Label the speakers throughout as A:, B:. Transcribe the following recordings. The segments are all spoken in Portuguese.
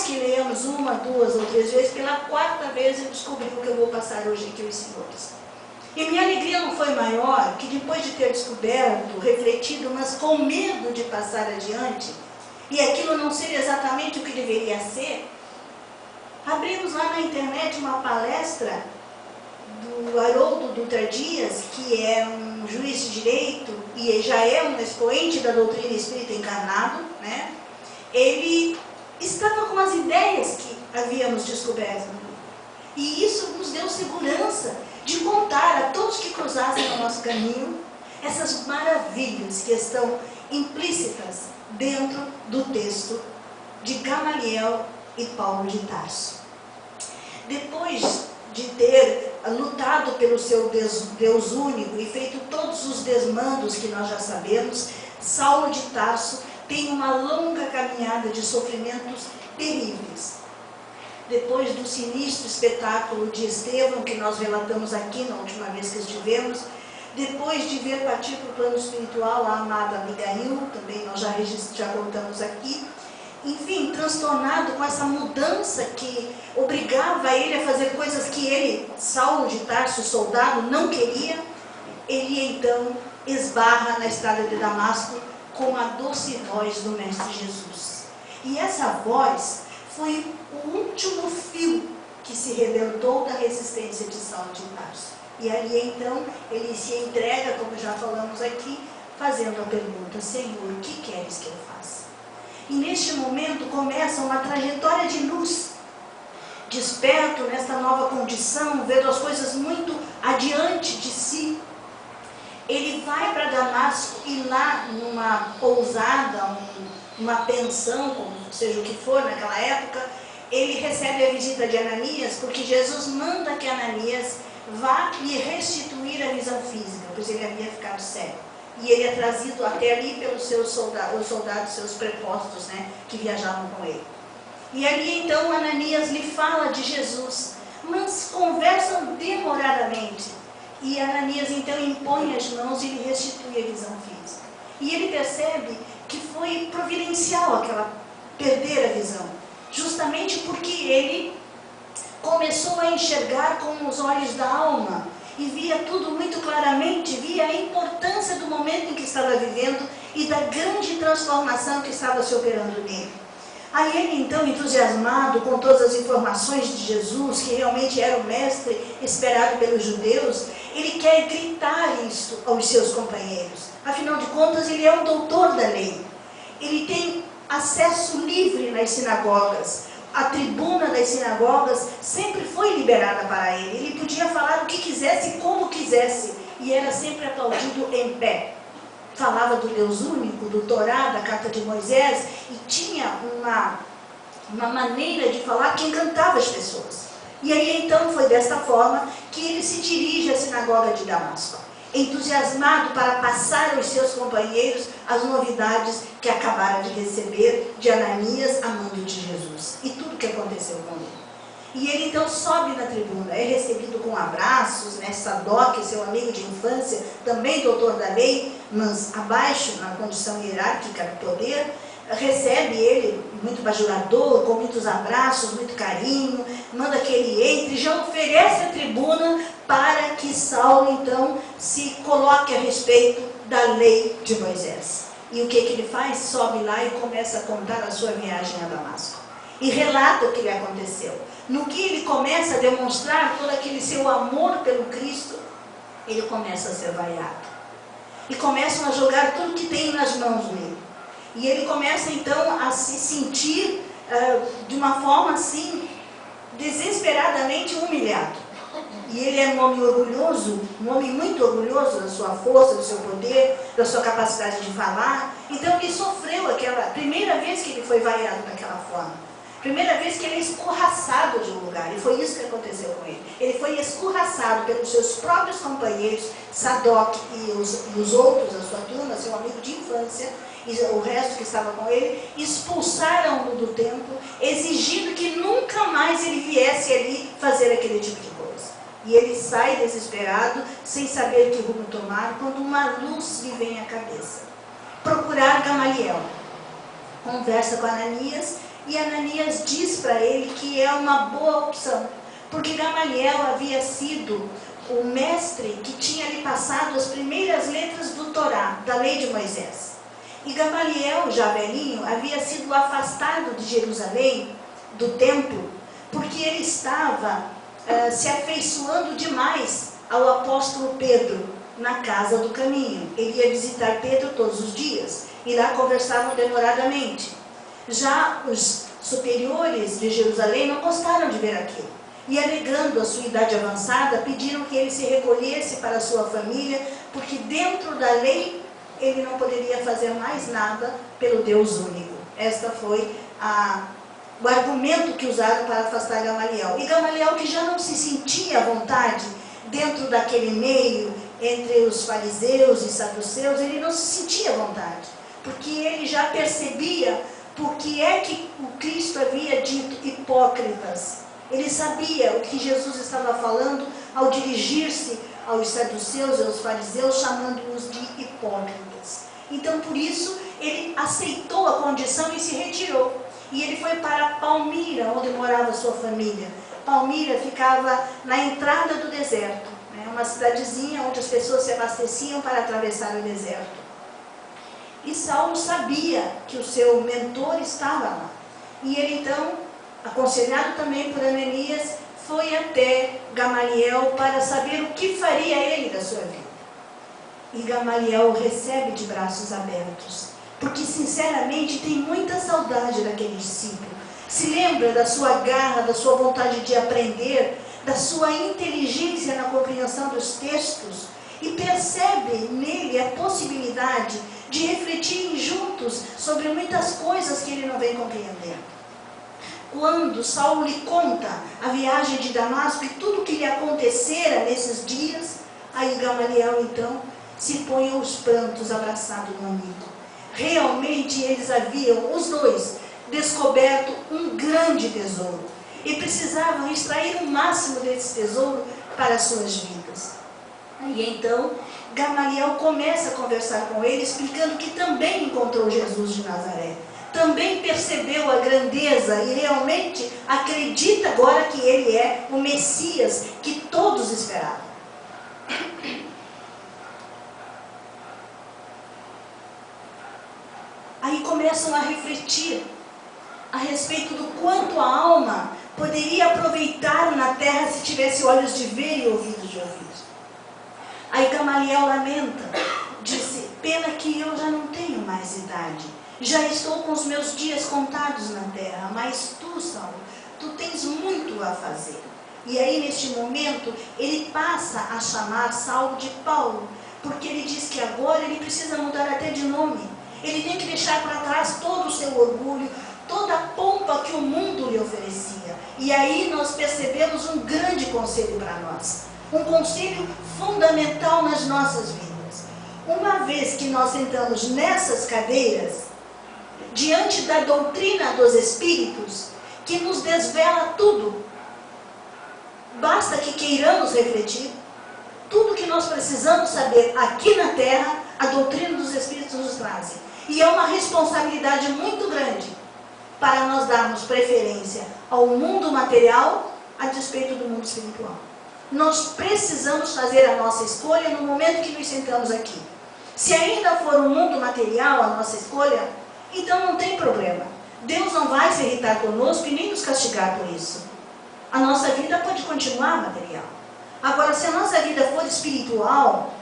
A: que leamos uma, duas ou três vezes, pela quarta vez eu descobri o que eu vou passar hoje aqui aos senhores. E minha alegria não foi maior que depois de ter descoberto, refletido, mas com medo de passar adiante, e aquilo não ser exatamente o que deveria ser, abrimos lá na internet uma palestra do Haroldo Dutra Dias, que é um juiz de direito e já é um expoente da doutrina espírita encarnado, né? Ele estava com as ideias que havíamos descoberto. E isso nos deu segurança de contar a todos que cruzassem o nosso caminho essas maravilhas que estão implícitas dentro do texto de Gamaliel e Paulo de Tarso. Depois de ter lutado pelo seu Deus único e feito todos os desmandos que nós já sabemos, Saulo de Tarso tem uma longa caminhada de sofrimentos terríveis. Depois do sinistro espetáculo de Estevão, que nós relatamos aqui na última vez que estivemos, depois de ver partir para o plano espiritual a amada Abigail, também nós já contamos aqui, enfim, transtornado com essa mudança que obrigava ele a fazer coisas que ele, Saulo de Tarso, soldado, não queria, ele então esbarra na estrada de Damasco com a doce voz do Mestre Jesus. E essa voz foi o último fio que se rebentou da resistência de Saulo de Tarso. E ali então ele se entrega, como já falamos aqui, fazendo a pergunta: Senhor, o que queres que eu faça? E neste momento começa uma trajetória de luz, desperto nesta nova condição, vendo as coisas muito adiante de si. Ele vai para Damasco e lá numa pousada, uma pensão, como seja o que for naquela época, ele recebe a visita de Ananias, porque Jesus manda que Ananias vá lhe restituir a visão física, pois ele havia ficado cego. E ele é trazido até ali pelos seus soldados, seus prepostos, né, que viajavam com ele. E ali então Ananias lhe fala de Jesus, mas conversam demoradamente. E Ananias então impõe as mãos e lhe restitui a visão física. E ele percebe que foi providencial aquela perder a visão, justamente porque ele começou a enxergar com os olhos da alma e via tudo muito claramente, via a importância do momento em que estava vivendo e da grande transformação que estava se operando nele. Aí ele então, entusiasmado com todas as informações de Jesus, que realmente era o mestre esperado pelos judeus, ele quer gritar isso aos seus companheiros. Afinal de contas, ele é o doutor da lei. Ele tem acesso livre nas sinagogas. A tribuna das sinagogas sempre foi liberada para ele. Ele podia falar o que quisesse, como quisesse, e era sempre aplaudido em pé. Falava do Deus único, do Torá, da Carta de Moisés, e tinha uma maneira de falar que encantava as pessoas. E aí então foi desta forma que ele se dirige à sinagoga de Damasco, entusiasmado para passar aos seus companheiros as novidades que acabara de receber de Ananias a mando de Jesus, e tudo o que aconteceu com ele. E ele então sobe na tribuna, é recebido com abraços, né? Sadoc, seu amigo de infância, também doutor da lei, mas abaixo na condição hierárquica do poder, recebe ele muito bajulador, com muitos abraços, muito carinho, manda que ele entre, já oferece a tribuna para que Saulo então se coloque a respeito da lei de Moisés. E o que ele faz? Sobe lá e começa a contar a sua viagem a Damasco. E relata o que lhe aconteceu. No que ele começa a demonstrar todo aquele seu amor pelo Cristo, ele começa a ser vaiado. E começam a jogar tudo que tem nas mãos dele. E ele começa então a se sentir de uma forma assim, desesperadamente humilhado. E ele é um homem orgulhoso, um homem muito orgulhoso da sua força, do seu poder, da sua capacidade de falar. Então ele sofreu aquela primeira vez que ele foi vaiado daquela forma. Primeira vez que ele é escorraçado de um lugar, e foi isso que aconteceu com ele. Ele foi escorraçado pelos seus próprios companheiros, Sadoc e os outros da sua turma, seu amigo de infância, e o resto que estava com ele, expulsaram-no do templo, exigindo que nunca mais ele viesse ali fazer aquele tipo de coisa. E ele sai desesperado, sem saber que rumo tomar, quando uma luz lhe vem à cabeça. Procurar Gamaliel. Conversa com Ananias, E Ananias diz para ele que é uma boa opção, porque Gamaliel havia sido o mestre que tinha lhe passado as primeiras letras do Torá, da lei de Moisés. E Gamaliel, já velhinho, havia sido afastado de Jerusalém, do templo, porque ele estava se afeiçoando demais ao apóstolo Pedro na casa do caminho. Ele ia visitar Pedro todos os dias e lá conversavam demoradamente. Já os superiores de Jerusalém não gostaram de ver aquilo e, alegando a sua idade avançada, pediram que ele se recolhesse para a sua família, porque dentro da lei ele não poderia fazer mais nada pelo Deus único. Esta foi o argumento que usaram para afastar Gamaliel. E Gamaliel, que já não se sentia à vontade dentro daquele meio, entre os fariseus e saduceus, ele não se sentia à vontade, porque ele já percebia por que é que o Cristo havia dito hipócritas. Ele sabia o que Jesus estava falando ao dirigir-se aos saduceus e aos fariseus, chamando-os de hipócritas. Então, por isso, ele aceitou a condição e se retirou. E ele foi para Palmira, onde morava sua família. Palmira ficava na entrada do deserto, né? Uma cidadezinha onde as pessoas se abasteciam para atravessar o deserto. E Saulo sabia que o seu mentor estava lá. E ele então, aconselhado também por Ananias, foi até Gamaliel para saber o que faria ele da sua vida. E Gamaliel o recebe de braços abertos, porque sinceramente tem muita saudade daquele discípulo. Se lembra da sua garra, da sua vontade de aprender, da sua inteligência na compreensão dos textos, e percebe nele a possibilidade de refletirem juntos sobre muitas coisas que ele não vem compreendendo. Quando Saulo lhe conta a viagem de Damasco e tudo o que lhe acontecera nesses dias, aí Gamaliel então se põe aos prantos abraçado no amigo. Realmente eles haviam, os dois, descoberto um grande tesouro e precisavam extrair o máximo desse tesouro para as suas vidas. Aí então Gamaliel começa a conversar com ele, explicando que também encontrou Jesus de Nazaré, também percebeu a grandeza e realmente acredita agora que ele é o Messias que todos esperavam. Aí começam a refletir a respeito do quanto a alma poderia aproveitar na terra se tivesse olhos de ver e ouvidos de ouvir. Aí Gamaliel lamenta, disse: pena que eu já não tenho mais idade, já estou com os meus dias contados na terra, mas tu, Saulo, tu tens muito a fazer. E aí neste momento ele passa a chamar Saulo de Paulo, porque ele diz que agora ele precisa mudar até de nome. Ele tem que deixar para trás todo o seu orgulho, toda a pompa que o mundo lhe oferecia. E aí nós percebemos um grande conselho para nós, um conselho fundamental nas nossas vidas. Uma vez que nós sentamos nessas cadeiras, diante da doutrina dos Espíritos, que nos desvela tudo, basta que queiramos refletir, tudo que nós precisamos saber aqui na Terra, a doutrina dos Espíritos nos traz. E é uma responsabilidade muito grande para nós darmos preferência ao mundo material a despeito do mundo espiritual. Nós precisamos fazer a nossa escolha no momento que nos sentamos aqui. Se ainda for o mundo material a nossa escolha, então não tem problema. Deus não vai se irritar conosco e nem nos castigar por isso. A nossa vida pode continuar material. Agora, se a nossa vida for espiritual,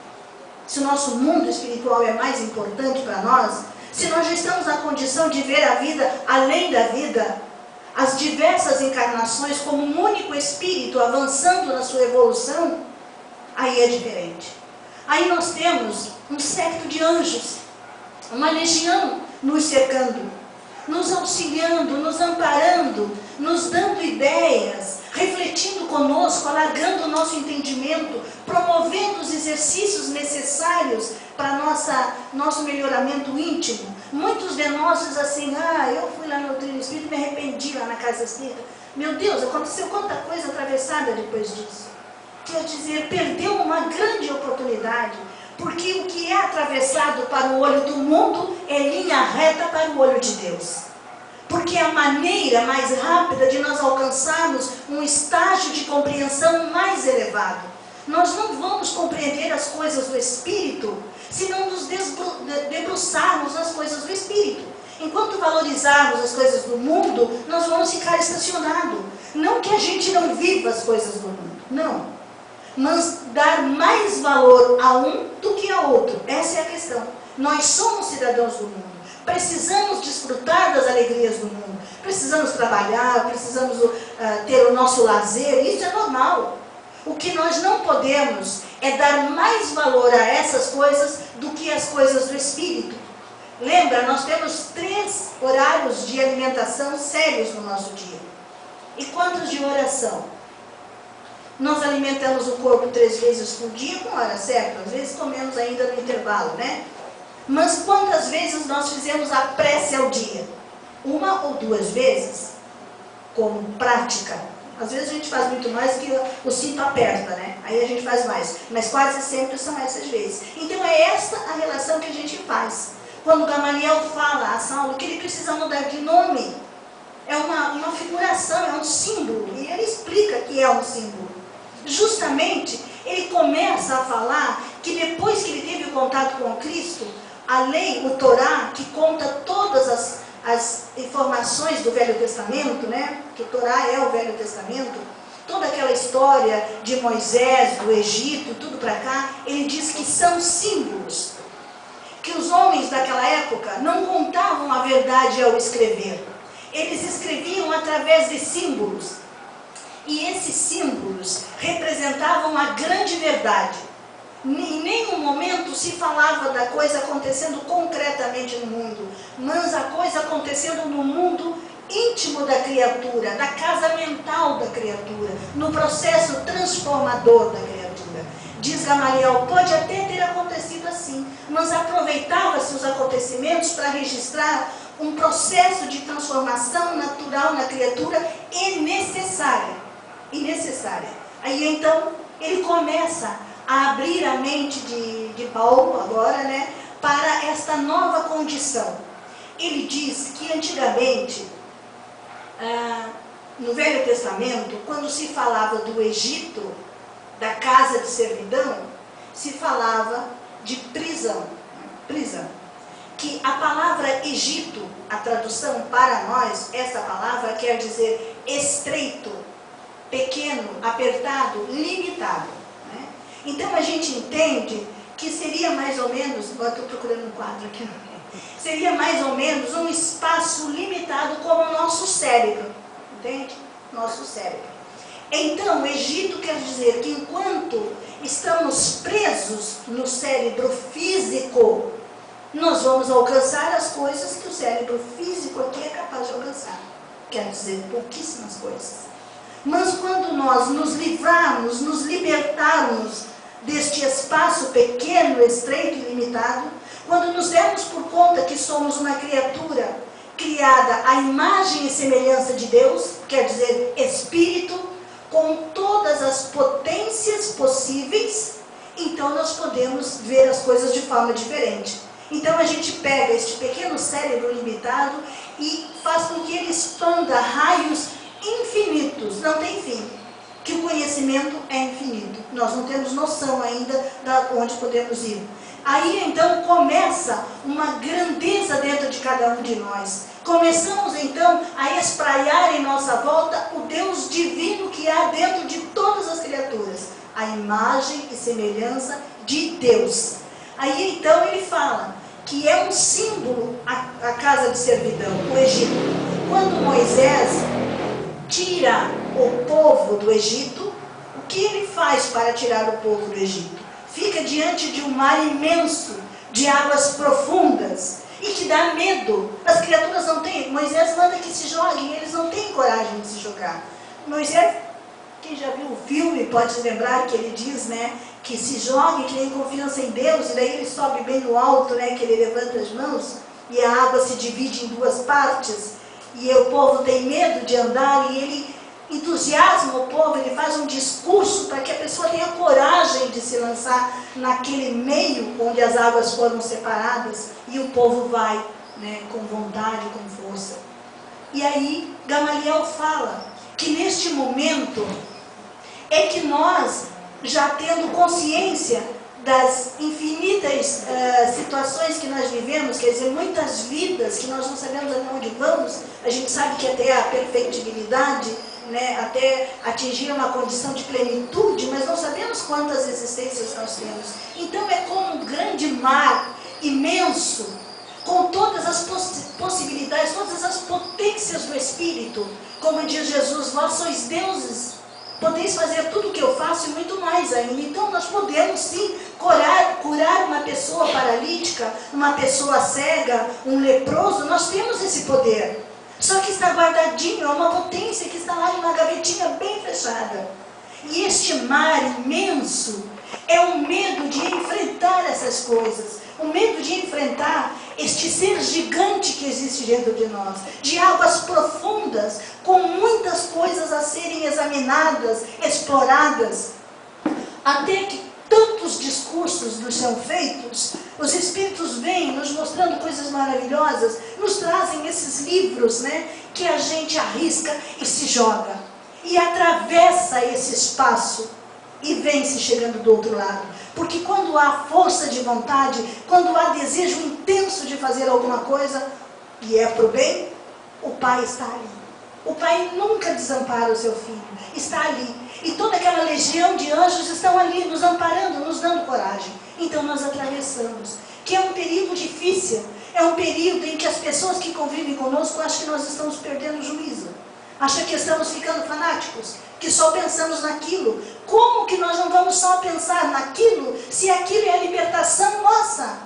A: se o nosso mundo espiritual é mais importante para nós, se nós já estamos na condição de ver a vida além da vida, as diversas encarnações como um único espírito avançando na sua evolução, aí é diferente. Aí nós temos um séquito de anjos, uma legião nos cercando, nos auxiliando, nos amparando, nos dando ideias, refletindo conosco, alargando o nosso entendimento, promovendo os exercícios necessários para nosso melhoramento íntimo. Muitos de nós dizem assim: eu fui lá no doutrina espírita e me arrependi lá na casa espírita. Meu Deus, aconteceu quanta coisa atravessada depois disso. Quer dizer, perdeu uma grande oportunidade, porque o que é atravessado para o olho do mundo é linha reta para o olho de Deus. porque é a maneira mais rápida de nós alcançarmos um estágio de compreensão mais elevado. Nós não vamos compreender as coisas do Espírito se não nos debruçarmos nas coisas do Espírito. Enquanto valorizarmos as coisas do mundo, nós vamos ficar estacionados. Não que a gente não viva as coisas do mundo, não. Mas dar mais valor a um do que a outro. Essa é a questão. Nós somos cidadãos do mundo. Precisamos desfrutar das alegrias do mundo. Precisamos trabalhar, precisamos ter o nosso lazer. Isso é normal. O que nós não podemos é dar mais valor a essas coisas do que as coisas do Espírito. Lembra, nós temos 3 horários de alimentação sérios no nosso dia. E quantos de oração? Nós alimentamos o corpo 3 vezes por dia com hora certa. Às vezes comemos ainda no intervalo, né? Mas quantas vezes nós fizemos a prece ao dia? 1 ou 2 vezes? Como prática. Às vezes a gente faz muito mais que o cinto aperta, né? Aí a gente faz mais. Mas quase sempre são essas vezes. Então é esta a relação que a gente faz. Quando Gamaliel fala a Saulo que ele precisa mudar de nome, é uma figuração, é um símbolo. E ele explica que é um símbolo. Justamente, ele começa a falar que depois que ele teve o contato com Cristo, a lei, o Torá, que conta todas as informações do Velho Testamento, né? Que o Torá é o Velho Testamento, toda aquela história de Moisés, do Egito, tudo para cá, ele diz que são símbolos. Que os homens daquela época não contavam a verdade ao escrever. Eles escreviam através de símbolos. E esses símbolos representavam a grande verdade. Em nenhum momento se falava da coisa acontecendo concretamente no mundo, mas a coisa acontecendo no mundo íntimo da criatura, da casa mental da criatura, no processo transformador da criatura. Diz Gamaliel, pode até ter acontecido assim, mas aproveitava-se os acontecimentos para registrar um processo de transformação natural na criatura e necessária. Aí então ele começa a abrir a mente de Paulo agora, né, para esta nova condição. Ele diz que antigamente, no Velho Testamento, quando se falava do Egito, da casa de servidão, se falava de prisão. Que a palavra Egito, a tradução para nós, essa palavra quer dizer estreito, pequeno, apertado, limitado. Né? Então a gente entende que seria mais ou menos, agora estou procurando um quadro aqui, seria mais ou menos um espaço limitado como o nosso cérebro, entende? Nosso cérebro. Então, o Egito quer dizer que enquanto estamos presos no cérebro físico, nós vamos alcançar as coisas que o cérebro físico aqui é capaz de alcançar. Quer dizer, pouquíssimas coisas. Mas quando nós nos livrarmos, nos libertarmos deste espaço pequeno, estreito e limitado, quando nos dermos por conta que somos uma criatura criada à imagem e semelhança de Deus, quer dizer, espírito, com todas as potências possíveis, então nós podemos ver as coisas de forma diferente. Então a gente pega este pequeno cérebro limitado e faz com que ele expanda raios infinitos, não tem fim. Que o conhecimento é infinito. Nós não temos noção ainda de onde podemos ir. Aí então começa uma grandeza dentro de cada um de nós. Começamos então a espraiar em nossa volta o Deus divino que há dentro de todas as criaturas. A imagem e semelhança de Deus. Aí então ele fala que é um símbolo a casa de servidão, o Egito. Quando Moisés tira o povo do Egito, o que ele faz para tirar o povo do Egito? Fica diante de um mar imenso, de águas profundas, e que dá medo. As criaturas não têm, Moisés manda que se joguem, eles não têm coragem de se jogar. Moisés, quem já viu o filme pode se lembrar que ele diz, né, que se jogue, que tem confiança em Deus, e daí ele sobe bem no alto, né, que ele levanta as mãos, e a água se divide em 2 partes, e o povo tem medo de andar, e ele entusiasma o povo, ele faz um discurso para que a pessoa tenha coragem de se lançar naquele meio onde as águas foram separadas, e o povo vai, né, com vontade, com força. E aí Gamaliel fala que neste momento é que nós, já tendo consciência das infinitas situações que nós vivemos, quer dizer, muitas vidas que nós não sabemos até onde vamos, a gente sabe que até a perfectibilidade, né, até atingir uma condição de plenitude, mas não sabemos quantas existências nós temos. Então é como um grande mar imenso, com todas as possibilidades, todas as potências do Espírito. Como diz Jesus, vós sois deuses, podeis fazer tudo o que eu faço e muito mais ainda. Então nós podemos sim curar uma pessoa paralítica, uma pessoa cega, um leproso. Nós temos esse poder. Só que está guardadinho, é uma potência que está lá em uma gavetinha bem fechada. E este mar imenso é o medo de enfrentar essas coisas. O medo de enfrentar este ser gigante que existe dentro de nós. De águas profundas, com muitas coisas a serem examinadas, exploradas. Até que tantos discursos nos são feitos, os Espíritos vêm nos mostrando coisas maravilhosas, nos trazem esses livros, né, que a gente arrisca e se joga. E atravessa esse espaço e vem-se chegando do outro lado. Porque quando há força de vontade, quando há desejo intenso de fazer alguma coisa, e é para o bem, o Pai está ali. O Pai nunca desampara o seu filho, está ali. E toda aquela legião de anjos estão ali, nos amparando, nos dando coragem. Então nós atravessamos, que é um período difícil, é um período em que as pessoas que convivem conosco acham que nós estamos perdendo o juízo. Acham que estamos ficando fanáticos, que só pensamos naquilo. Como que nós não vamos só pensar naquilo, se aquilo é a libertação nossa,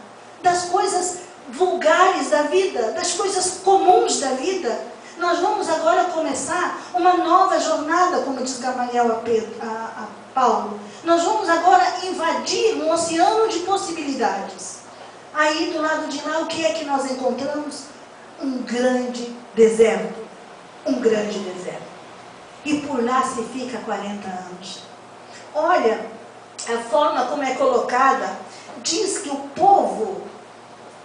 A: das coisas vulgares da vida, das coisas comuns da vida? Nós vamos agora começar uma nova jornada, como diz Gamaliel a Paulo. Nós vamos agora invadir um oceano de possibilidades. Aí do lado de lá, o que é que nós encontramos? Um grande deserto. Um grande deserto. E por lá se fica 40 anos. Olha, a forma como é colocada, diz que o povo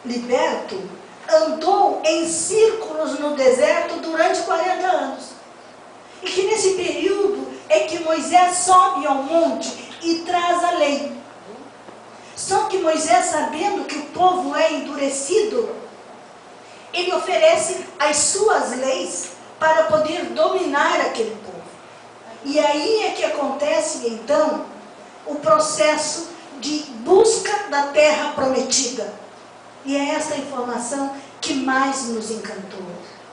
A: liberto andou em círculos no deserto durante 40 anos. E que nesse período é que Moisés sobe ao monte e traz a lei. Só que Moisés, sabendo que o povo é endurecido, ele oferece as suas leis para poder dominar aquele povo. E aí é que acontece, então, o processo de busca da terra prometida. E é essa informação que mais nos encantou.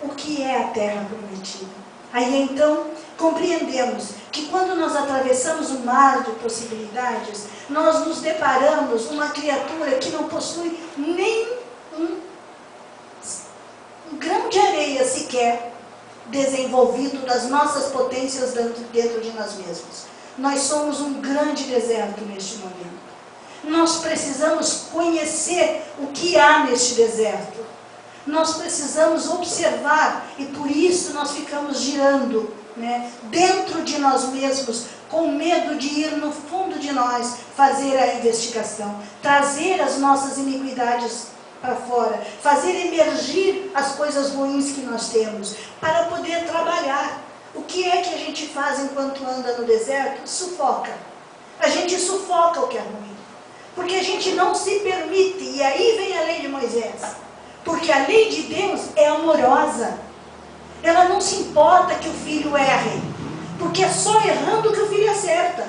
A: O que é a terra prometida? Aí então compreendemos que quando nós atravessamos o mar de possibilidades, nós nos deparamos com uma criatura que não possui nem um grão de areia sequer desenvolvido das nossas potências dentro de nós mesmos. Nós somos um grande deserto neste momento. Nós precisamos conhecer o que há neste deserto. Nós precisamos observar, e por isso nós ficamos girando, né, dentro de nós mesmos, com medo de ir no fundo de nós, fazer a investigação, trazer as nossas iniquidades para fora, fazer emergir as coisas ruins que nós temos, para poder trabalhar. O que é que a gente faz enquanto anda no deserto? Sufoca. A gente sufoca o que é ruim. Porque a gente não se permite, e aí vem a lei de Moisés. Porque a lei de Deus é amorosa. Ela não se importa que o filho erre. Porque é só errando que o filho acerta.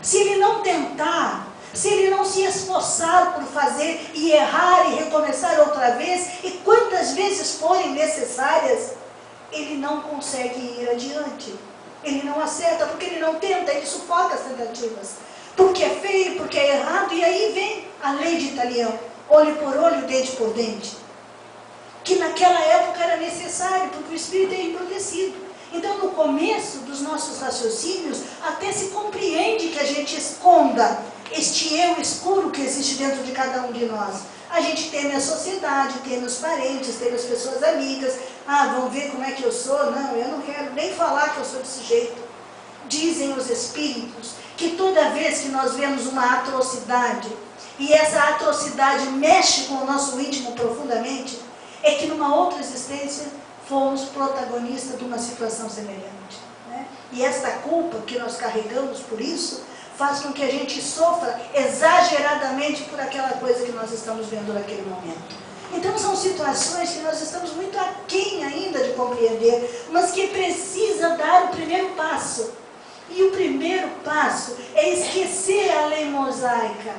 A: Se ele não tentar, se ele não se esforçar por fazer e errar e recomeçar outra vez, e quantas vezes forem necessárias, ele não consegue ir adiante. Ele não acerta, porque ele não tenta, ele sufoca as tentativas. Porque é feio, porque é errado, e aí vem a lei de Italião, olho por olho, dente por dente. Que naquela época era necessário, porque o espírito é embrutecido. Então, no começo dos nossos raciocínios, até se compreende que a gente esconda este eu escuro que existe dentro de cada um de nós. A gente teme a sociedade, teme os parentes, teme as pessoas amigas. Ah, vão ver como é que eu sou? Não, eu não quero nem falar que eu sou desse jeito. Dizem os espíritos que toda vez que nós vemos uma atrocidade, e essa atrocidade mexe com o nosso íntimo profundamente, é que numa outra existência fomos protagonistas de uma situação semelhante, né? E esta culpa que nós carregamos por isso faz com que a gente sofra exageradamente por aquela coisa que nós estamos vendo naquele momento. Então são situações que nós estamos muito aquém ainda de compreender, mas que precisa dar o primeiro passo. E o primeiro passo é esquecer a lei mosaica.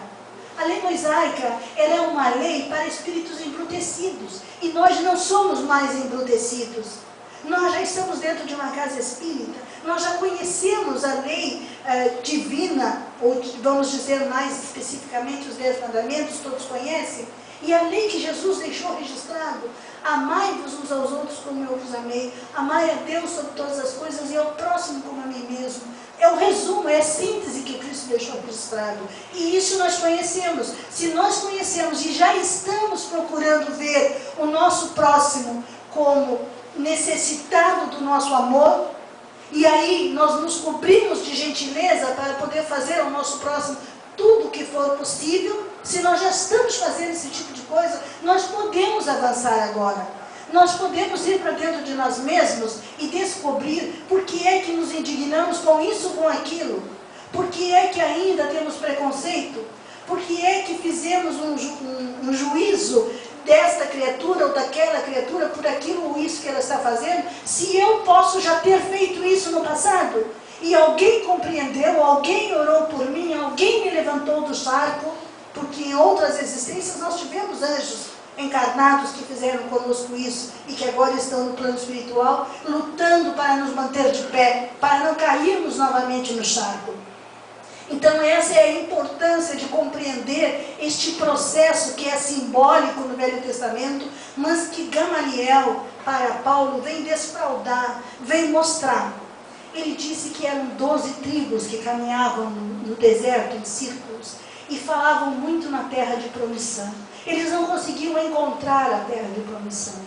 A: A lei mosaica, ela é uma lei para espíritos embrutecidos. E nós não somos mais embrutecidos. Nós já estamos dentro de uma casa espírita. Nós já conhecemos a lei divina, ou vamos dizer mais especificamente os 10 mandamentos, todos conhecem. E a lei que Jesus deixou registrado: amai-vos uns aos outros como eu vos amei, amai a Deus sobre todas as coisas e ao próximo como a mim mesmo. É o resumo, é a síntese que Cristo deixou registrado. E isso nós conhecemos. Se nós conhecemos e já estamos procurando ver o nosso próximo como necessitado do nosso amor, e aí nós nos cobrimos de gentileza para poder fazer ao nosso próximo tudo o que for possível, se nós já estamos fazendo esse tipo de coisa, nós podemos avançar agora. Nós podemos ir para dentro de nós mesmos e descobrir por que é que nos indignamos com isso ou com aquilo. Por que é que ainda temos preconceito? Por que é que fizemos um juízo desta criatura ou daquela criatura por aquilo ou isso que ela está fazendo, se eu posso já ter feito isso no passado? E alguém compreendeu, alguém orou por mim, alguém me levantou do charco, porque em outras existências nós tivemos anjos encarnados que fizeram conosco isso e que agora estão no plano espiritual, lutando para nos manter de pé, para não cairmos novamente no charco. Então essa é a importância de compreender este processo que é simbólico no Velho Testamento, mas que Gamaliel, para Paulo, vem desfraldar, vem mostrar. Ele disse que eram 12 tribos que caminhavam no deserto, em círculos, e falavam muito na terra de promissão. Eles não conseguiam encontrar a terra de promissão,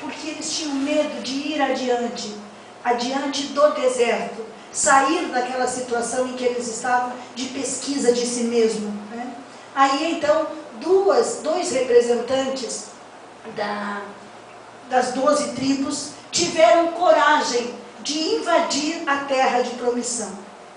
A: porque eles tinham medo de ir adiante do deserto, sair daquela situação em que eles estavam de pesquisa de si mesmo, né? Aí então, dois representantes das 12 tribos tiveram coragem de invadir a terra de promissão.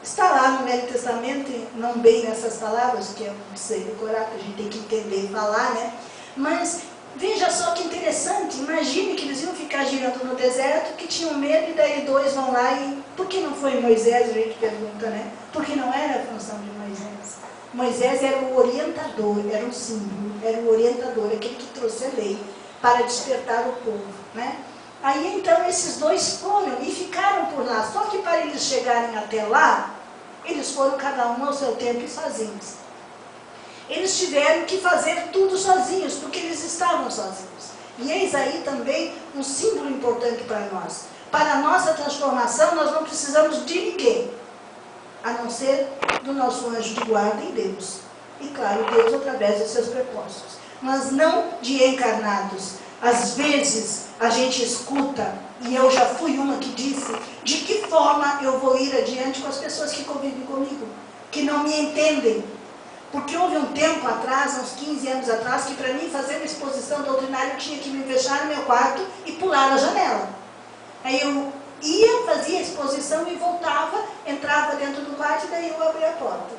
A: Está lá no Velho Testamento, não bem nessas palavras, que eu não sei decorar, que a gente tem que entender e falar, né? Mas veja só que interessante, imagine que eles iam ficar girando no deserto, que tinham medo, e daí 2 vão lá e... Por que não foi Moisés, a gente pergunta, né? Porque não era a função de Moisés. Moisés era o orientador, era um símbolo, era o orientador, aquele que trouxe a lei para despertar o povo, né? Aí então esses 2 foram e ficaram por lá, só que para eles chegarem até lá, eles foram cada um ao seu tempo e sozinhos. Eles tiveram que fazer tudo sozinhos, porque eles estavam sozinhos. E eis aí também um símbolo importante para nós. Para a nossa transformação, nós não precisamos de ninguém, a não ser do nosso anjo de guarda em Deus. E claro, Deus através dos seus propósitos. Mas não de encarnados. Às vezes a gente escuta, e eu já fui uma que disse, de que forma eu vou ir adiante com as pessoas que convivem comigo, que não me entendem. Porque houve um tempo atrás, uns 15 anos atrás, que para mim fazer uma exposição doutrinária eu tinha que me fechar no meu quarto e pular a janela. Aí eu ia, fazia a exposição e voltava, entrava dentro do quarto e daí eu abria a porta.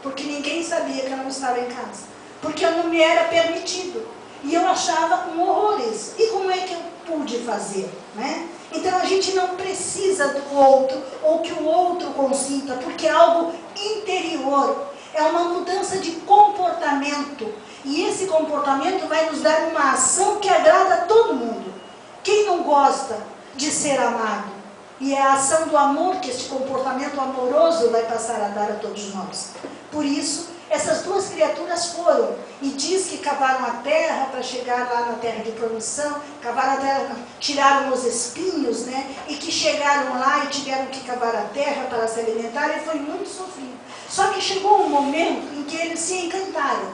A: Porque ninguém sabia que eu não estava em casa. Porque eu não me era permitido. E eu achava um horror isso. E como é que eu pude fazer, né? Então a gente não precisa do outro, ou que o outro consinta, porque é algo interior. É uma mudança de comportamento. E esse comportamento vai nos dar uma ação que agrada a todo mundo. Quem não gosta de ser amado? E é a ação do amor que este comportamento amoroso vai passar a dar a todos nós. Por isso, essas 2 criaturas foram, e diz que cavaram a terra para chegar lá na terra de promissão, cavaram a terra, tiraram os espinhos, né? E que chegaram lá e tiveram que cavar a terra para se alimentar, e foi muito sofrido. Só que chegou um momento em que eles se encantaram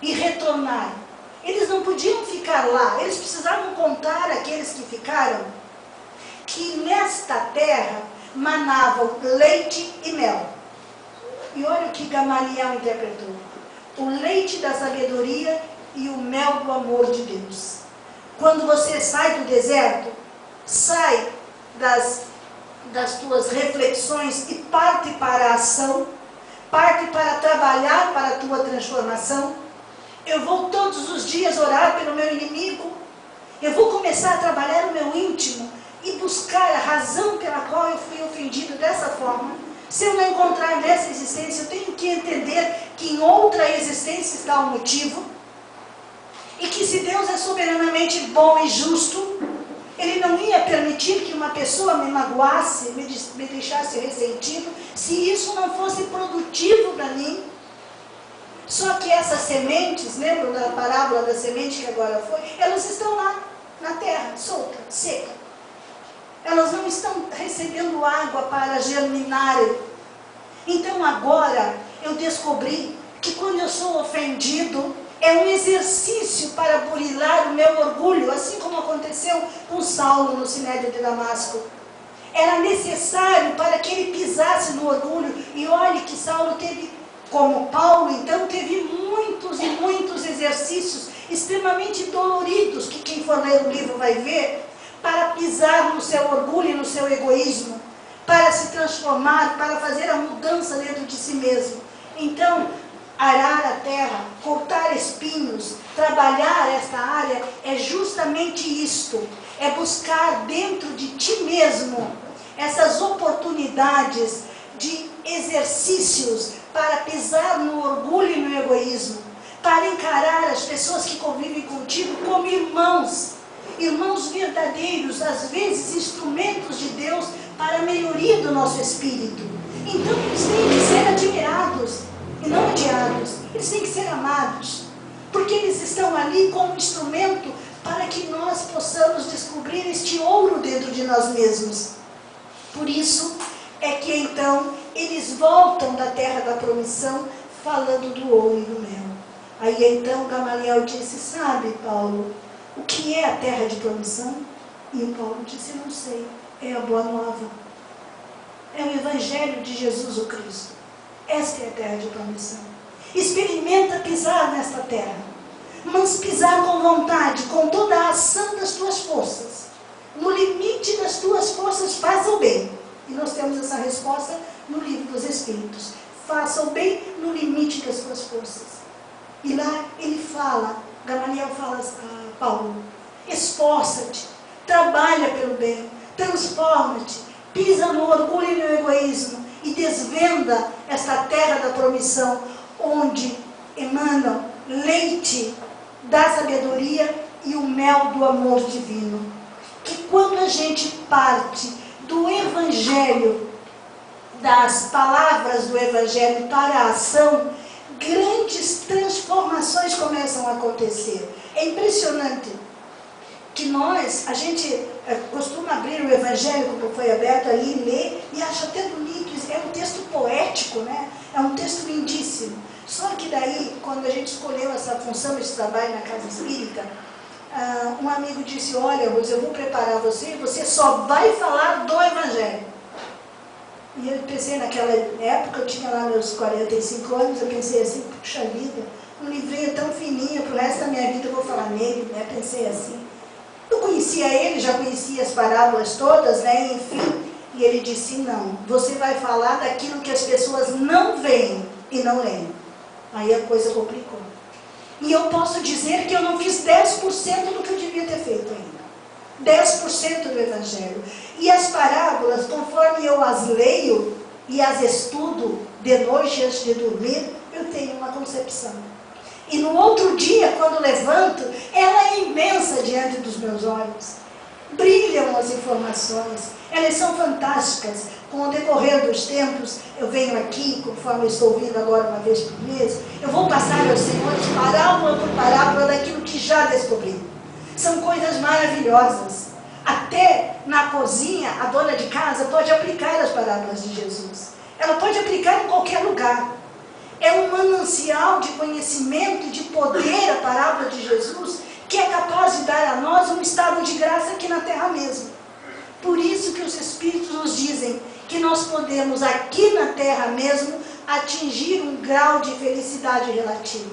A: e retornaram. Eles não podiam ficar lá, eles precisavam contar àqueles que ficaram que nesta terra manavam leite e mel. E olha o que Gamaliel interpretou: o leite da sabedoria e o mel do amor de Deus. Quando você sai do deserto, sai das tuas reflexões e parte para a ação, parte para trabalhar para a tua transformação. Eu vou todos os dias orar pelo meu inimigo, eu vou começar a trabalhar o meu íntimo e buscar a razão pela qual eu fui ofendido dessa forma. Se eu não encontrar nessa existência, eu tenho que entender que em outra existência está o motivo, e que se Deus é soberanamente bom e justo, Ele não ia permitir que uma pessoa me magoasse, me deixasse ressentido, se isso não fosse produtivo para mim. Só que essas sementes, lembram da parábola da semente que agora foi? Elas estão lá, na terra, solta, seca. Elas não estão recebendo água para germinarem. Então agora eu descobri que quando eu sou ofendido, é um exercício para burilar o meu orgulho, assim como aconteceu com Saulo no Sinédrio de Damasco. Era necessário para que ele pisasse no orgulho. E olhe que Saulo teve, como Paulo, então, teve muitos e muitos exercícios extremamente doloridos, que quem for ler o livro vai ver, para pisar no seu orgulho e no seu egoísmo, para se transformar, para fazer a mudança dentro de si mesmo. Então, arar a terra, cortar espinhos, trabalhar esta área, é justamente isto. É buscar dentro de ti mesmo essas oportunidades de exercícios para pisar no orgulho e no egoísmo, para encarar as pessoas que convivem contigo como irmãos, irmãos verdadeiros, às vezes instrumentos de Deus para a melhoria do nosso espírito. Então eles têm que ser admirados e não odiados, eles têm que ser amados, porque eles estão ali como instrumento para que nós possamos descobrir este ouro dentro de nós mesmos. Por isso é que então eles voltam da terra da promissão falando do ouro e do mel. Aí então Gamaliel disse: sabe, Paulo, o que é a terra de promissão? E o Paulo disse: não sei, é a boa nova, é o evangelho de Jesus o Cristo. Esta é a terra de promissão. Experimenta pisar nesta terra, mas pisar com vontade, com toda a ação das tuas forças. No limite das tuas forças, faça o bem. E nós temos essa resposta no livro dos Espíritos. Faça o bem no limite das tuas forças. E lá ele fala, Gamaliel fala a Paulo: esforça-te, trabalha pelo bem, transforma-te, pisa no orgulho e no egoísmo e desvenda esta terra da promissão, onde emanam leite da sabedoria e o mel do amor divino. Que quando a gente parte do Evangelho, das palavras do Evangelho para a ação, grandes transformações começam a acontecer. É impressionante que a gente costuma abrir o Evangelho, como foi aberto ali, ler, e acha até bonito. É um texto poético, né? É um texto lindíssimo. Só que daí, quando a gente escolheu essa função, esse trabalho na Casa Espírita, um amigo disse: olha, Rose, eu vou preparar você, você só vai falar do Evangelho. E eu pensei, naquela época, eu tinha lá meus 45 anos, eu pensei assim: puxa vida, um livrinho tão fininho, pro resto da minha vida eu vou falar nele, né? Pensei assim. Eu conhecia ele, já conhecia as parábolas todas, né? Enfim. E ele disse: não, você vai falar daquilo que as pessoas não veem e não leem. Aí a coisa complicou. E eu posso dizer que eu não fiz 10% do que eu devia ter feito ainda. 10% do Evangelho. E as parábolas, conforme eu as leio e as estudo de noite antes de dormir, eu tenho uma concepção. E no outro dia, quando levanto, ela é imensa diante dos meus olhos. Brilham as informações, elas são fantásticas. Com o decorrer dos tempos, eu venho aqui, conforme eu estou vindo agora uma vez por mês, eu vou passar aos senhores parábola por parábola daquilo que já descobri. São coisas maravilhosas. Até na cozinha, a dona de casa pode aplicar as parábolas de Jesus. Ela pode aplicar em qualquer lugar. É um manancial de conhecimento e de poder a parábola de Jesus, que é capaz de dar a nós um estado de graça aqui na terra mesmo. Por isso que os Espíritos nos dizem que nós podemos aqui na terra mesmo atingir um grau de felicidade relativa.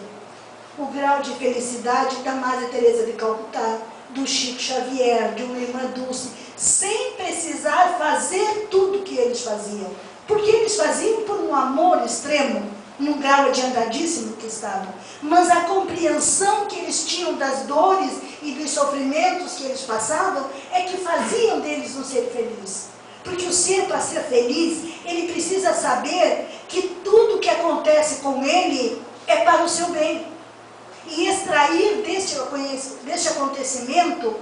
A: O grau de felicidade da Madre Teresa de Calcutá, do Chico Xavier, de uma irmã Dulce, sem precisar fazer tudo que eles faziam. Porque eles faziam por um amor extremo, num grau adiantadíssimo que estavam. Mas a compreensão que eles tinham das dores e dos sofrimentos que eles passavam é que faziam deles um ser feliz. Porque o ser, para ser feliz, ele precisa saber que tudo que acontece com ele é para o seu bem. E extrair deste acontecimento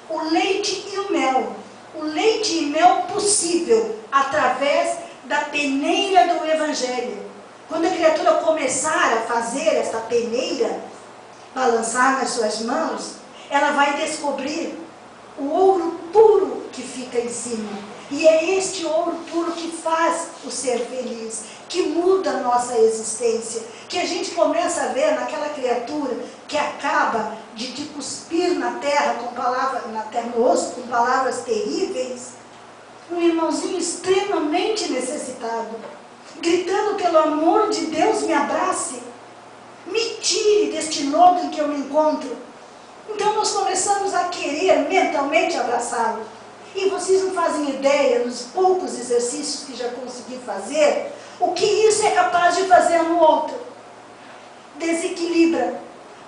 A: o leite e o mel. O leite e mel possível através da peneira do Evangelho. Quando a criatura começar a fazer esta peneira, balançar nas suas mãos, ela vai descobrir o ouro puro que fica em cima. E é este ouro puro que faz o ser feliz, que muda a nossa existência, que a gente começa a ver naquela criatura que acaba de te cuspir na terra, no rosto, com palavras terríveis, um irmãozinho extremamente necessitado, gritando pelo amor de Deus, me abrace, me tire deste lodo em que eu me encontro. Então nós começamos a querer mentalmente abraçá-lo. E vocês não fazem ideia, nos poucos exercícios que já consegui fazer, o que isso é capaz de fazer no outro. Desequilibra,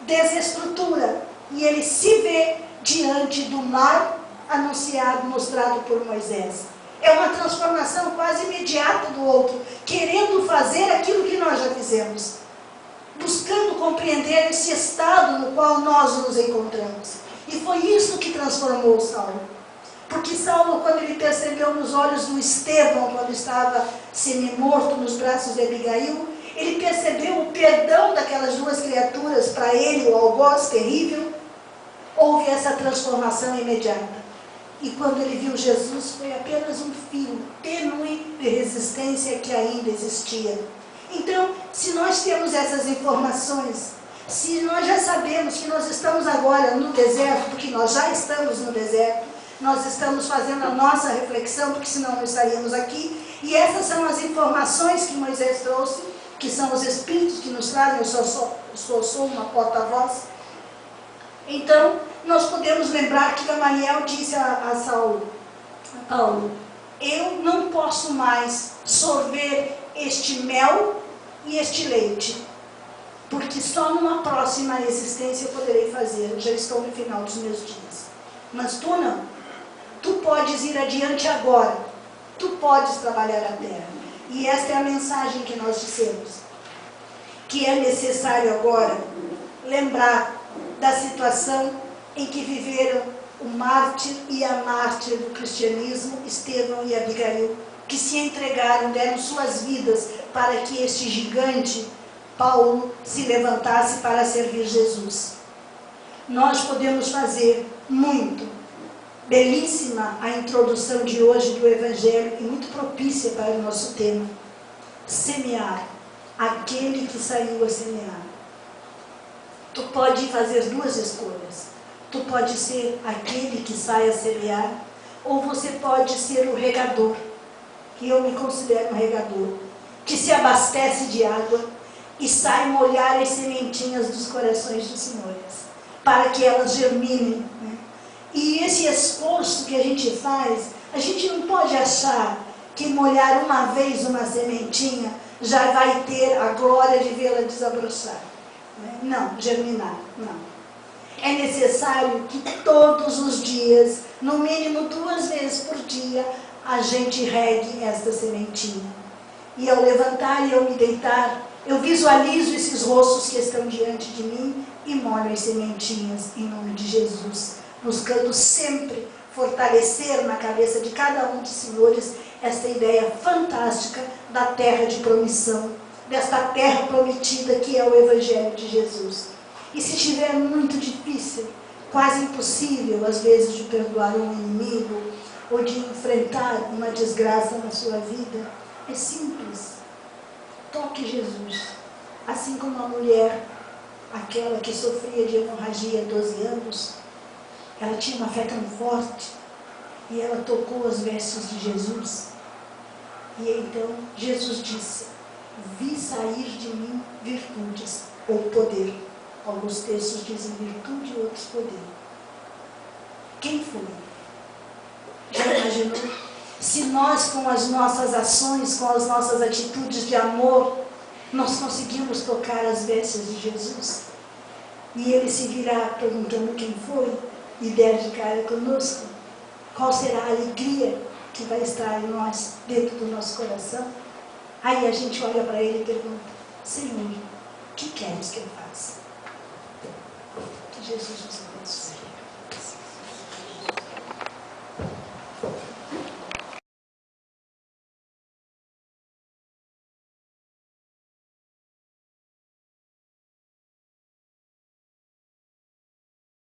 A: desestrutura, e ele se vê diante do mar anunciado, mostrado por Moisés. É uma transformação quase imediata do outro, querendo fazer aquilo que nós já fizemos, buscando compreender esse estado no qual nós nos encontramos. E foi isso que transformou Saulo. Porque Saulo, quando ele percebeu nos olhos do Estevão, quando estava semi-morto nos braços de Abigail, ele percebeu o perdão daquelas duas criaturas para ele, o algoz terrível. Houve essa transformação imediata. E quando ele viu Jesus, foi apenas um fio tênue de resistência que ainda existia. Então, se nós temos essas informações, se nós já sabemos que nós estamos agora no deserto, porque nós já estamos no deserto, nós estamos fazendo a nossa reflexão, porque senão não estaríamos aqui, e essas são as informações que Moisés trouxe, que são os Espíritos que nos trazem, eu sou uma porta-voz. Então, nós podemos lembrar que Gamaliel disse a Paulo, eu não posso mais sorver este mel e este leite, porque só numa próxima existência eu poderei fazer, eu já estou no final dos meus dias. Mas tu não, tu podes ir adiante agora, tu podes trabalhar a terra. E esta é a mensagem que nós dissemos, que é necessário agora lembrar da situação em que viveram o mártir e a mártir do cristianismo, Estevão e Abigail, que se entregaram, deram suas vidas para que este gigante, Paulo, se levantasse para servir Jesus. Nós podemos fazer muito. Belíssima a introdução de hoje do Evangelho e muito propícia para o nosso tema. Semear, aquele que saiu a semear. Tu pode fazer duas escolhas. Tu pode ser aquele que sai a semear, ou você pode ser o regador, que eu me considero um regador, que se abastece de água e sai molhar as sementinhas dos corações dos senhores, para que elas germinem, né? E esse esforço que a gente faz, a gente não pode achar que molhar uma vez uma sementinha já vai ter a glória de vê-la desabrochar. Não, germinar, não. É necessário que todos os dias, no mínimo 2 vezes por dia, a gente regue esta sementinha. E ao levantar e ao me deitar, eu visualizo esses rostos que estão diante de mim e molho as sementinhas em nome de Jesus, buscando sempre fortalecer na cabeça de cada um dos senhores esta ideia fantástica da terra de promissão, desta terra prometida que é o Evangelho de Jesus. E se estiver muito difícil, quase impossível às vezes de perdoar um inimigo ou de enfrentar uma desgraça na sua vida, é simples. Toque Jesus. Assim como a mulher, aquela que sofria de hemorragia há 12 anos, ela tinha uma fé tão forte e ela tocou os vestes de Jesus. E então Jesus disse, vi sair de mim virtudes ou poder. Alguns textos dizem virtude e outros poder. Quem foi? Já imaginou? Se nós, com as nossas ações, com as nossas atitudes de amor, nós conseguimos tocar as vestes de Jesus, e ele se virá perguntando quem foi, e der de cara conosco, qual será a alegria que vai estar em nós, dentro do nosso coração? Aí a gente olha para ele e pergunta: Senhor, o que queres que eu faça? Que Jesus nos abençoe.